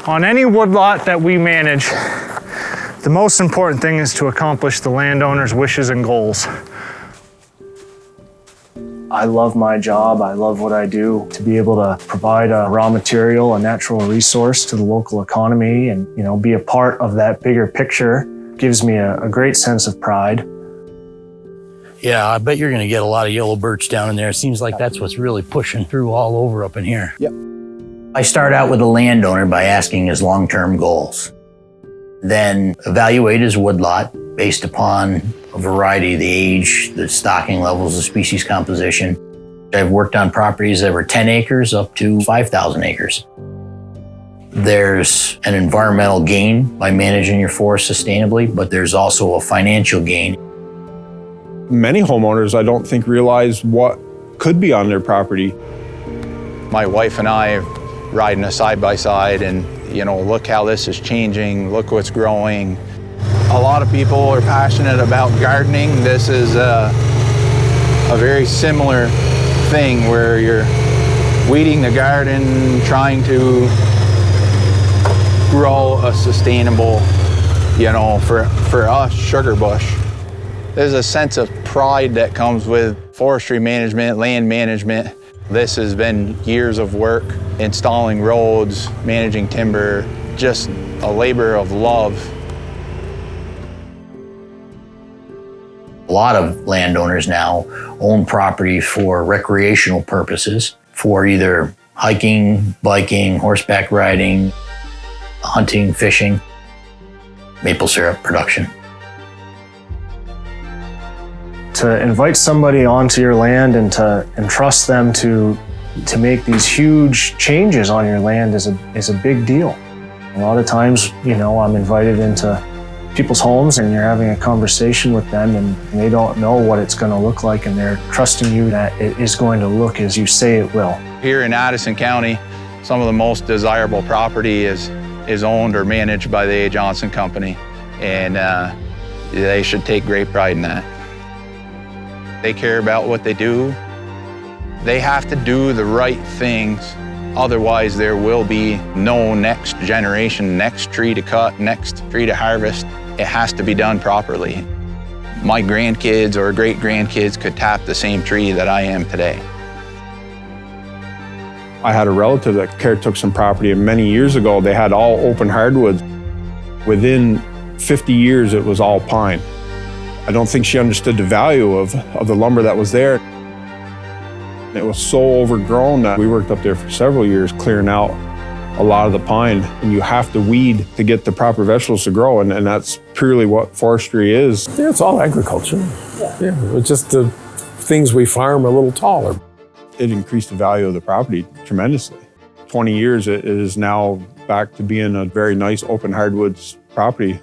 On any woodlot that we manage, the most important thing is to accomplish the landowner's wishes and goals. I love my job. I love what I do. To be able to provide a raw material, a natural resource to the local economy and, be a part of that bigger picture gives me a great sense of pride. Yeah, I bet you're going to get a lot of yellow birch down in there. It seems like that's what's really pushing through all over up in here. Yep. I start out with a landowner by asking his long-term goals. Then evaluate his woodlot based upon a variety of the age, the stocking levels, the species composition. I've worked on properties that were 10 acres up to 5,000 acres. There's an environmental gain by managing your forest sustainably, but there's also a financial gain. Many homeowners, I don't think, realize what could be on their property. My wife and I riding a side-by-side and, look how this is changing, look what's growing. A lot of people are passionate about gardening. This is a very similar thing where you're weeding the garden, trying to grow a sustainable, for us, sugar bush. There's a sense of pride that comes with forestry management, land management. This has been years of work, installing roads, managing timber, just a labor of love. A lot of landowners now own property for recreational purposes, for either hiking, biking, horseback riding, hunting, fishing, maple syrup production. To invite somebody onto your land and to entrust them to make these huge changes on your land is a big deal. A lot of times, I'm invited into people's homes and you're having a conversation with them and they don't know what it's going to look like and they're trusting you that it is going to look as you say it will. Here in Addison County, some of the most desirable property is owned or managed by the A. Johnson Company, and they should take great pride in that. They care about what they do. They have to do the right things. Otherwise, there will be no next generation, next tree to cut, next tree to harvest. It has to be done properly. My grandkids or great-grandkids could tap the same tree that I am today. I had a relative that caretook some property, and many years ago, they had all open hardwoods. Within 50 years, it was all pine. I don't think she understood the value of the lumber that was there. It was so overgrown that we worked up there for several years clearing out a lot of the pine. And you have to weed to get the proper vegetables to grow, and that's purely what forestry is. Yeah, it's all agriculture. Yeah, it's just the things we farm are a little taller. It increased the value of the property tremendously. 20 years, it is now back to being a very nice open hardwoods property.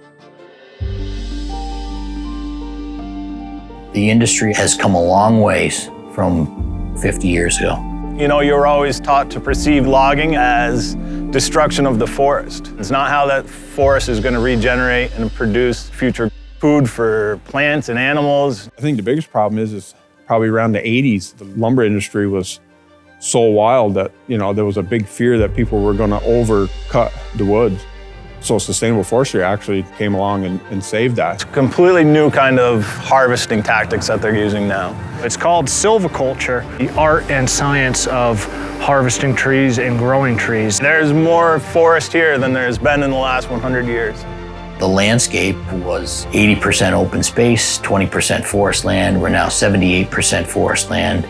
The industry has come a long ways from 50 years ago. You're always taught to perceive logging as destruction of the forest. It's not how that forest is going to regenerate and produce future food for plants and animals. I think the biggest problem is probably around the 80s, the lumber industry was so wild that, there was a big fear that people were going to overcut the woods. So sustainable forestry actually came along and saved that. It's a completely new kind of harvesting tactics that they're using now. It's called silviculture, the art and science of harvesting trees and growing trees. There's more forest here than there's been in the last 100 years. The landscape was 80% open space, 20% forest land. We're now 78% forest land,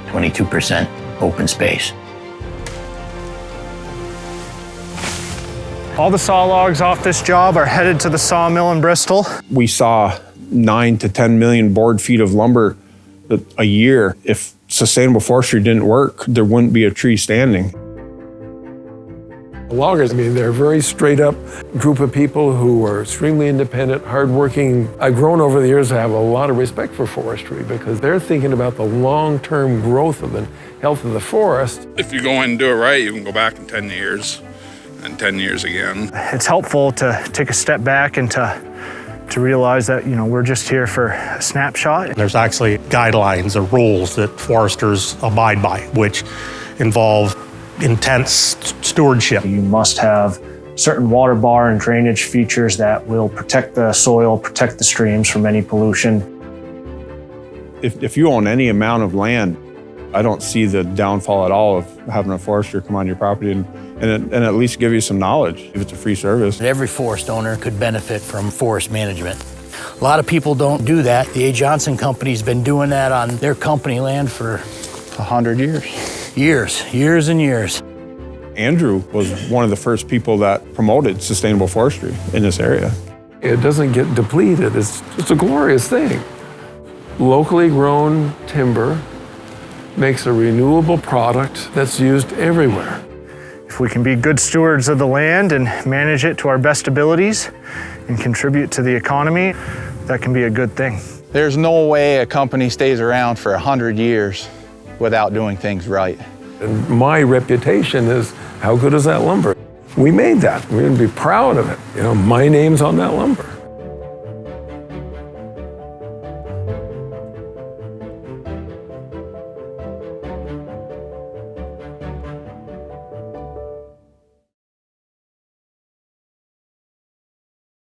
22% open space. All the saw logs off this job are headed to the sawmill in Bristol. We saw 9 to 10 million board feet of lumber a year. If sustainable forestry didn't work, there wouldn't be a tree standing. Loggers, they're a very straight up group of people who are extremely independent, hardworking. I've grown over the years to have a lot of respect for forestry because they're thinking about the long-term growth of the health of the forest. If you go in and do it right, you can go back in 10 years. And 10 years again. It's helpful to take a step back and to realize that, we're just here for a snapshot. There's actually guidelines or rules that foresters abide by, which involve intense stewardship. You must have certain water bar and drainage features that will protect the soil, protect the streams from any pollution. If you own any amount of land, I don't see the downfall at all of having a forester come on your property and at least give you some knowledge if it's a free service. Every forest owner could benefit from forest management. A lot of people don't do that. The A. Johnson Company's been doing that on their company land for 100 years. Years and years. Andrew was one of the first people that promoted sustainable forestry in this area. It doesn't get depleted. It's a glorious thing. Locally grown timber makes a renewable product that's used everywhere. If we can be good stewards of the land and manage it to our best abilities and contribute to the economy, that can be a good thing. There's no way a company stays around for 100 years without doing things right. And my reputation is, how good is that lumber? We made that. We're going to be proud of it. You know, my name's on that lumber.